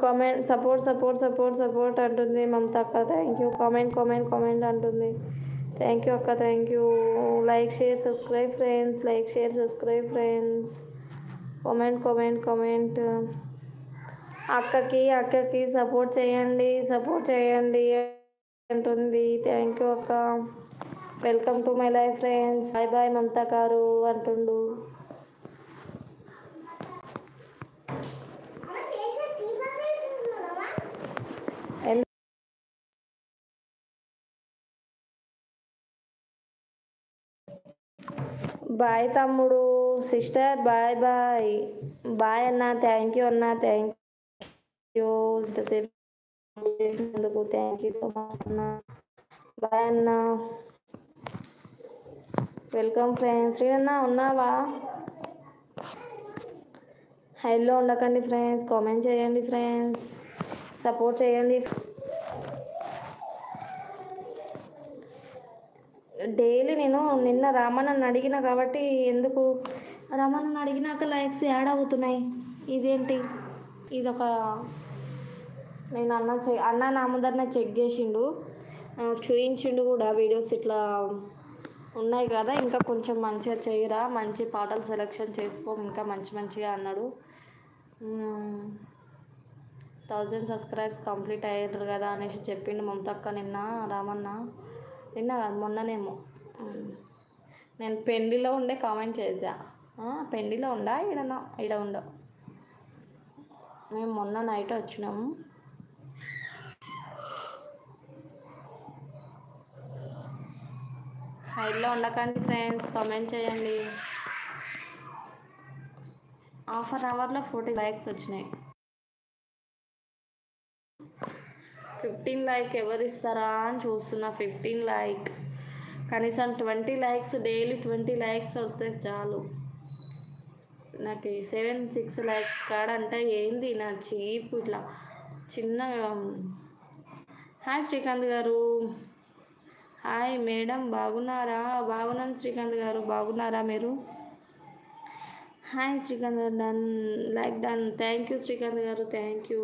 Comment support అంటుంది మమత అక్క. Thank you. Comment అంటుంది. థ్యాంక్ యూ అక్క, thank you. Like share subscribe friends, comment. అక్కకి సపోర్ట్ చేయండి అంటుంది. థ్యాంక్ యూ అక్క. Welcome to my life friends. Bye Mamata గారు అంటుండు. బాయ్ తమ్ముడు, సిస్టర్, బాయ్ అన్న. థ్యాంక్ యూ అన్న, థ్యాంక్ యూ. ఇంతసేపు చేసినందుకు థ్యాంక్ యూ సో మచ్ అన్న. బాయ్ అన్న. Welcome friends. శ్రీనన్న ఉన్నావా? హైలో ఉండకండి ఫ్రెండ్స్, కామెంట్ చేయండి ఫ్రెండ్స్, సపోర్ట్ చేయండి. డైలీ నేను నిన్న రామన్నని అడిగిన కాబట్టి ఎందుకు రామన్నని అడిగినాక లైక్స్ యాడ్ అవుతున్నాయి. ఇదేంటి ఇదొక నేను అన్న నా ముందరనే చెక్ చేసిండు, చూయించిండు కూడా వీడియోస్ ఇట్లా ఉన్నాయి కదా, ఇంకా కొంచెం మంచిగా చేయరా, మంచి పాటలు సెలెక్షన్ చేసుకో, ఇంకా మంచిగా అన్నాడు. 1000 సబ్స్క్రైబ్స్ కంప్లీట్ అయ్యారు కదా అనేసి చెప్పిండు మమతక్క నిన్న రామన్న. నిన్న కాదు మొన్ననేమో. నేను పెండిలో ఉండే కామెంట్ చేసా. పెండిలో ఉండా ఈడ ఉండవు. మేము మొన్న నైట్ వచ్చినాము. హైలో ఉండకండి ఫ్రెండ్స్, కామెంట్ చేయండి. హాఫ్ అన్ అవర్లో 40 లైక్స్ వచ్చినాయి. 15 లైక్ ఎవరు ఇస్తారా అని చూస్తున్నా. 15 లైక్, కనీసం 20 లైక్స్, డైలీ 20 లైక్స్ వస్తే చాలు. నాకు 7-6 లైక్స్ కాడంటే ఏంది నా చీప్ ఇట్లా చిన్నగా. హాయ్ శ్రీకాంత్ గారు. హాయ్ మేడం, బాగున్నారా? బాగున్నాను శ్రీకాంత్ గారు, బాగున్నారా మీరు? హాయ్ శ్రీకాంత్ గారు. డన్. థ్యాంక్ యూ శ్రీకాంత్ గారు, thank you.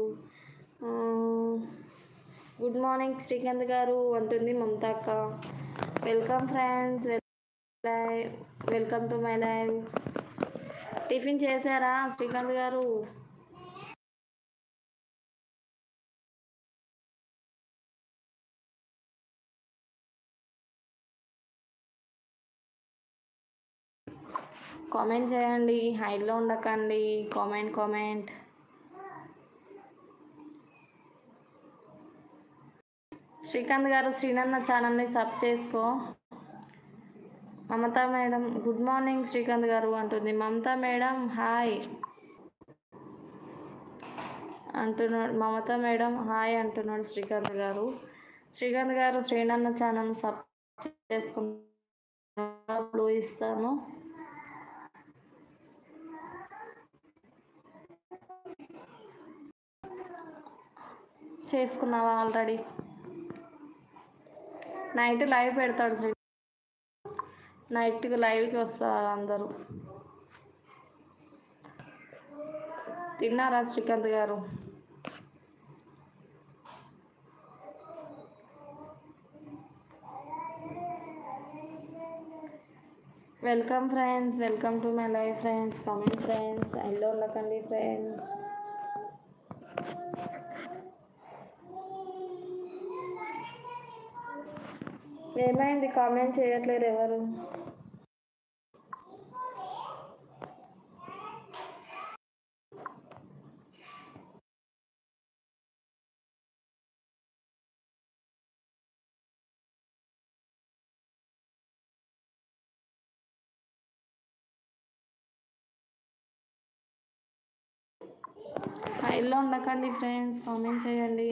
Good morning Srikanth గారు అంటుంది మమత అక్క. Welcome friends, welcome to my live. Tiffin చేశారా శ్రీకాంత్ గారు? కామెంట్ చేయండి, హైలో ఉండకండి. కామెంట్. శ్రీకాంత్ గారు శ్రీనన్న ఛానల్ని సబ్ చేసుకో. Mamata madam good morning Srikanth గారు అంటుంది. మమతా మేడం హాయ్ అంటున్నాడు. మమతా మేడం హాయ్ అంటున్నాడు శ్రీకాంత్ గారు. శ్రీకాంత్ గారు శ్రీనన్న ఛానల్ సబ్ చేసుకుంటూ ఇస్తాను. చేసుకున్నావా ఆల్రెడీ? నైట్ లైవ్ పెడతాడు శ్రీ, నైట్కి లైవ్కి వస్తారు అందరూ. తిన్నారా శ్రీకాంత్ గారు? Welcome friends, welcome to my life friends. Comment friends, హైలో ఉండకండి ఫ్రెండ్స్. ఏమైంది కామెంట్ చేయట్లేరు ఎవరు? హైలో ఉండకండి ఫ్రెండ్స్, కామెంట్ చేయండి.